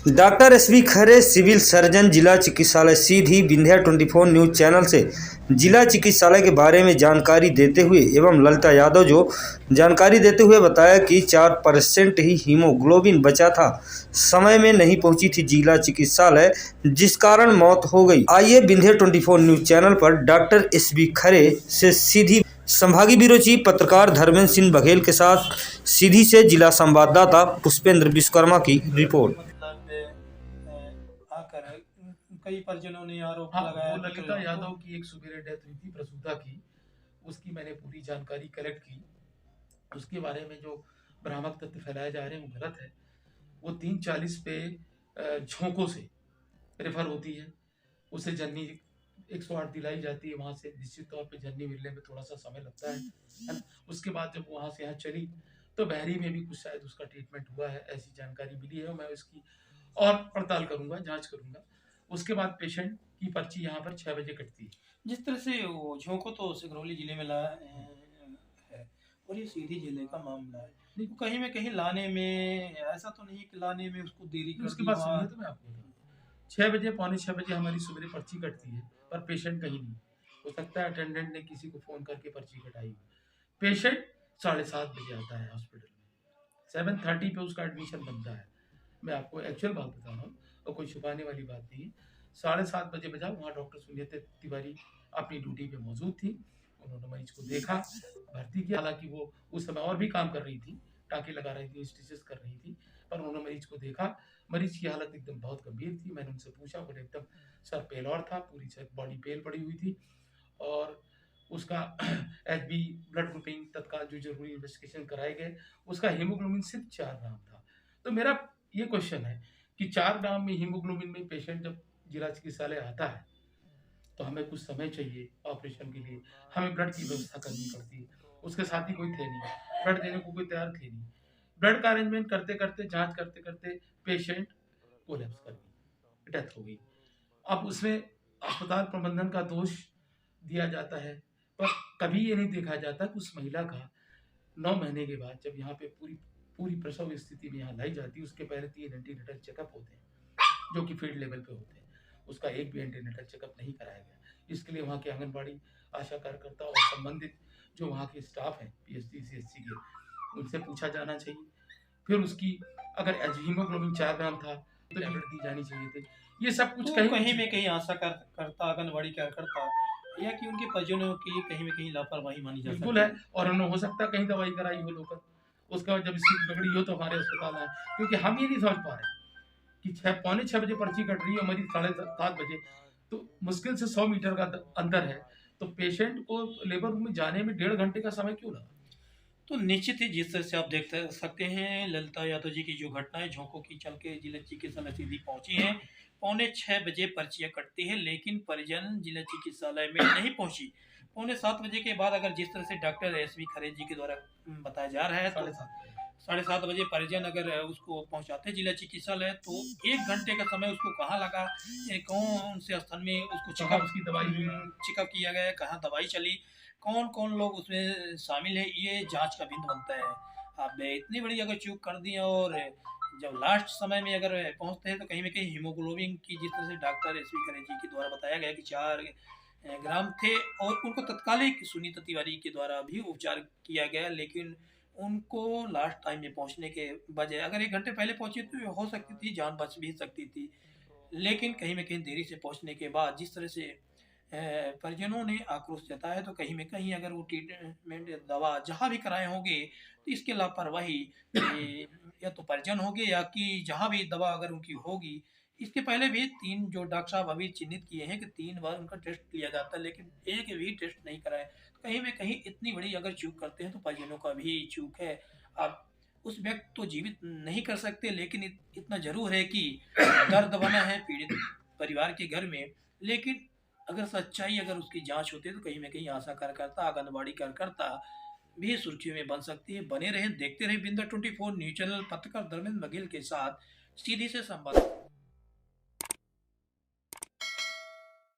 Doctor SB खरे civil surgeon जिला चिकित्सालय सीधी Vindhya 24 news channel से जिला चिकित्सालय के बारे में जानकारी देते हुए एवं ललिता यादव जो जानकारी देते हुए बताया कि 4% ही हीमोग्लोबिन बचा था, समय में नहीं पहुंची थी जिला चिकित्सालय जिस कारण मौत हो गई। आइए विंध्या 24 न्यूज चैनल पर डॉक्टर एसबी खरे से सीधी संभागीय ब्यूरो चीफ पत्रकार धर्मेंद्र सिंह बघेल के साथ सीधी से जिला संवाददाता पुष्पेंद्र विश्वकर्मा की रिपोर्ट। आकर कई परिजनों ने आरोप लगाया। ललिता यादव की एक सुबेरे डेथ हुई थी प्रसूता की, उसकी मैंने पूरी जानकारी कलेक्ट की। उसके बारे में जो भ्रामक तथ्य फैलाए जा रहे हैं वो गलत है। वो 3:40 पे झोंकों से रेफर होती है, उसे जननी 108 दिलाई जाती है। वहाँ से निश्चित तौर पे जननी मिलने में थोड़ा सा समय लगता है ना। उसके बाद जब वहाँ से यहाँ चली तो बहरी में भी कुछ शायद उसका ट्रीटमेंट हुआ है, ऐसी जानकारी मिली है। मैं उसकी और पड़ताल करूंगा, जांच करूंगा। उसके बाद पेशेंट की पर्ची यहाँ पर 6 बजे कटती है। जिस तरह से वो झोंको तो सिंगरौली जिले में है और ये सीधी जिले का मामला है, तो कहीं में कहीं लाने में ऐसा तो नहीं कि लाने में उसको देरी कर उसके बाद सुनिए तो मैं आपको बताऊं, 6 बजे पौने 6 बजे हमारी सुबह पर्ची कटती है, पर पेशेंट कहीं नहीं। हो सकता है अटेंडेंट ने किसी को फोन करके पर्ची कटाई। पेशेंट 7:30 बजे आता है हॉस्पिटल में, 7:30 पे उसका एडमिशन बनता है। मैं आपको एक्चुअल बात बता रहा हूँ और कोई छुपाने वाली बात नहीं है। 7:30 बजे बजा, वहाँ डॉक्टर सुनीता तिवारी अपनी ड्यूटी पे मौजूद थी। उन्होंने मरीज को देखा, भर्ती किया। हालांकि वो उस समय और भी काम कर रही थी, टाँके लगा रही थी, स्टिचेस कर रही थी, पर उन्होंने मरीज को देखा। मरीज की हालत एकदम बहुत गंभीर थी। मैंने उनसे पूछा, बोले एकदम सर पेलौर था, पूरी बॉडी पेल पड़ी हुई थी और उसका एचबी ब्लड ग्रुपिंग तत्काल जो जरूरी इन्वेस्टिगेशन कराए गए, उसका हीमोग्लोबिन सिर्फ 4 ग्राम था। तो मेरा ये क्वेश्चन है कि 4 ग्राम में हीमोग्लोबिन में पेशेंट जब जिला चिकित्सालय आता है तो हमें कुछ समय चाहिए ऑपरेशन के लिए, हमें ब्लड की व्यवस्था करनी पड़ती है। उसके साथ ही कोई थे नहीं, ब्लड देने को कोई तैयार थे नहीं। ब्लड का अरेंजमेंट करते करते, जांच करते करते पेशेंट कोलैप्स कर गई, डेथ हो गई। अब उसमें अस्पताल प्रबंधन का दोष दिया जाता है, पर कभी ये नहीं देखा जाता कि उस महिला का 9 महीने के बाद जब यहाँ पे पूरी पूरी प्रसव स्थिति में यहाँ लाई जाती है, उसके पहले 3 एंटीनेटल चेकअप होते हैं जो कि फील्ड लेवल पे होते हैं। उसका एक भी एंटीनेटल चेकअप नहीं कराया गया। इसके लिए वहाँ के आंगनबाड़ी आशा कार्यकर्ता और संबंधित जो वहाँ के स्टाफ हैं पीएचडी सीएचसी के, उनसे पूछा जाना चाहिए। फिर उसकी अगर हीमोग्लोबिन 4 ग्राम था तो टैबलेट दी जानी चाहिए थे। ये सब कुछ तो कहीं में कहीं आशा करता आंगनबाड़ी कार्यकर्ता या कि उनके परिजनों की कहीं में कहीं लापरवाही मानी जा सकती है। और उन्होंने हो सकता है कहीं दवाई कराई हो लोकल, उसके बाद जब स्थिति बिगड़ी हो तो हमारे अस्पताल आए। क्योंकि हम ये नहीं समझ पा रहे कि पौने 6 बजे पर्ची कट रही है, मरीज 7:30 बजे, तो मुश्किल से 100 मीटर का अंतर है, तो पेशेंट को लेबर रूम में जाने में 1.5 घंटे का समय क्यों लगा? तो निश्चित ही जिस तरह से आप देख सकते हैं ललिता यादव जी की जो घटना है, झोंकों की चल के जिला चिकित्सालय सीधी पहुंची है। पौने 6 बजे पर्चियां कटती है, लेकिन परिजन जिला चिकित्सालय में नहीं पहुंची। पौने 7 बजे के बाद अगर जिस तरह से डॉक्टर एसबी खरे जी के द्वारा बताया जा रहा है तो 7:30 बजे परिजन अगर उसको पहुंचाते जिला चिकित्सालय तो 1 घंटे का समय उसको कहाँ लगा, कौन से स्थान में उसको चेकअप किया गया, कहाँ दवाई चली, कौन कौन लोग उसमें शामिल है, ये जांच का बिंदु बनता है। अब इतनी बड़ी अगर चूक कर दी और जब लास्ट समय में अगर पहुंचते हैं तो कहीं में कहीं हीमोग्लोबिन की जिस तरह से डॉक्टर एसबी खरे जी के द्वारा बताया गया कि 4 ग्राम थे और उनको तत्कालिक सुनीता तिवारी के द्वारा भी उपचार किया गया, लेकिन उनको लास्ट टाइम में पहुंचने के बजाय अगर 1 घंटे पहले पहुंची तो हो सकती थी, जान बच भी सकती थी। लेकिन कहीं में कहीं देरी से पहुंचने के बाद जिस तरह से परिजनों ने आक्रोश जताया तो कहीं में कहीं अगर वो ट्रीटमेंट दवा जहाँ भी कराए होंगे तो इसके लापरवाही या तो परिजन होंगे या कि जहाँ भी दवा अगर उनकी होगी। इसके पहले भी 3 जो डॉक्टर साहब अभी चिन्हित किए हैं कि 3 बार उनका टेस्ट लिया जाता है, लेकिन एक भी टेस्ट नहीं कराए। तो कहीं में कहीं इतनी बड़ी अगर चूक करते हैं तो परिजनों का भी चूक है। अब उस व्यक्ति तो जीवित नहीं कर सकते, लेकिन इतना जरूर है कि दर्द बना है पीड़ित परिवार के घर में। लेकिन अगर सच्चाई अगर उसकी जांच होती है तो कहीं ना कहीं आशा कार्यकर्ता आंगनबाड़ी कार्यकर्ता भी सुर्खियों में बन सकती है। बने रहे, देखते रहे विंध्या 24 न्यूज चैनल। पत्रकार धर्मेंद्र बघेल के साथ सीधी से संवाद।